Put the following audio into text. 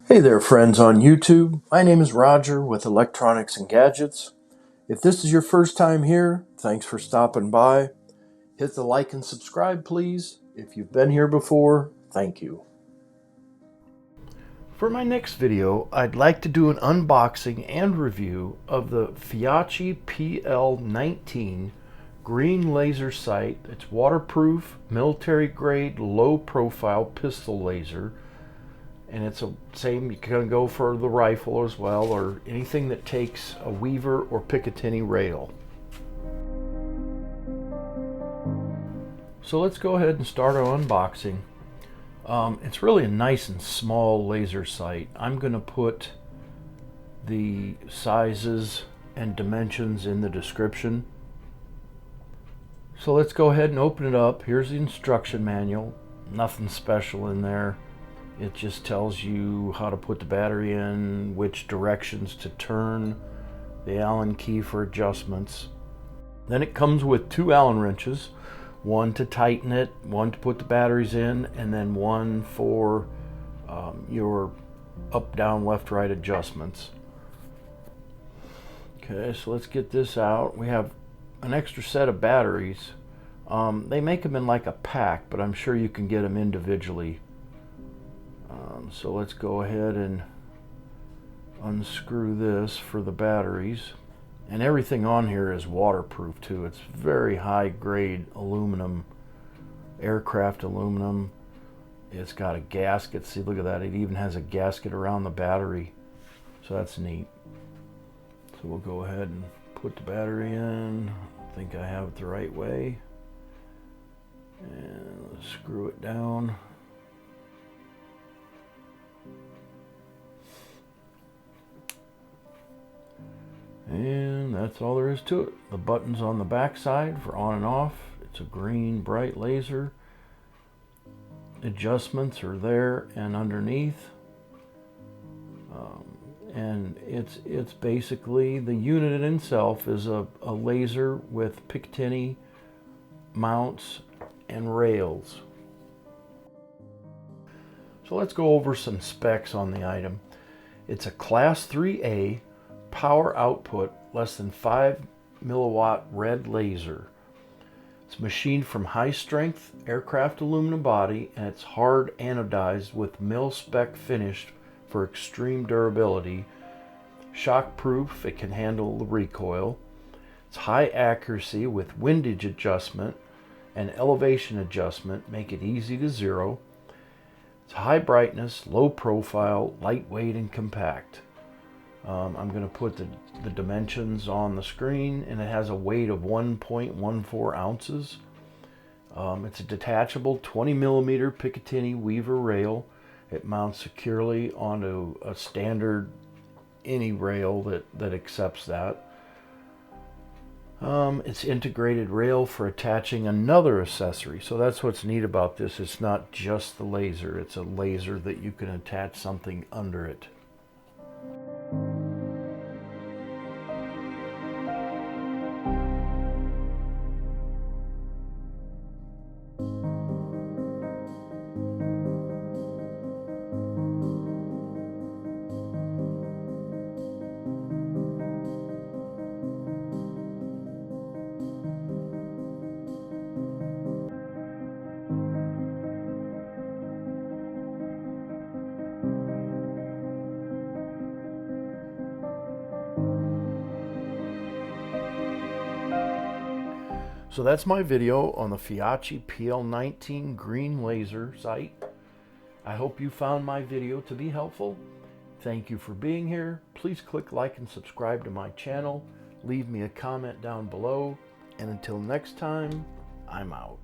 Hey there, friends on YouTube. My name is Roger with Electronics and Gadgets. If this is your first time here, thanks for stopping by. Hit the like and subscribe, please. If you've been here before, thank you. For my next video, I'd like to do an unboxing and review of the Feyachi PL19 green laser sight. It's waterproof, military grade, low profile pistol laser. And it's the same, you can go for the rifle as well, or anything that takes a Weaver or Picatinny rail. So let's go ahead and start our unboxing. It's really a nice and small laser sight. I'm going to put the sizes and dimensions in the description. So let's go ahead and open it up. Here's the instruction manual. Nothing special in there. It just tells you how to put the battery in, which directions to turn, the Allen key for adjustments. Then it comes with two Allen wrenches, one to tighten it, one to put the batteries in, and then one for your up, down, left, right adjustments. Okay, so let's get this out. We have an extra set of batteries. They make them in like a pack, but I'm sure you can get them individually. So let's go ahead and unscrew this for the batteries. And everything on here is waterproof too. It's very high grade aluminum, aircraft aluminum. It's got a gasket. See, look at that. It even has a gasket around the battery. So that's neat. So we'll go ahead and put the battery in. I think I have it the right way. And let's screw it down. And that's all there is to it. The buttons on the back side for on and off. It's a green bright laser. Adjustments are there and underneath. And it's basically, the unit in itself is a laser with Picatinny mounts and rails. So let's go over some specs on the item. It's a Class 3A power output, less than 5 milliwatt red laser. It's machined from high strength aircraft aluminum body, and it's hard anodized with mil spec finish for extreme durability. Shock proof, it can handle the recoil. It's high accuracy with windage adjustment and elevation adjustment, make it easy to zero. It's high brightness, low profile, lightweight and compact. I'm going to put the dimensions on the screen, and it has a weight of 1.14 ounces. It's a detachable 20 millimeter Picatinny Weaver rail. It mounts securely onto a standard any rail that accepts that. It's integrated rail for attaching another accessory. So that's what's neat about this. It's not just the laser. It's a laser that you can attach something under it. So that's my video on the Feyachi PL19 green laser sight. I hope you found my video to be helpful. Thank you for being here. Please click like and subscribe to my channel. Leave me a comment down below. And until next time, I'm out.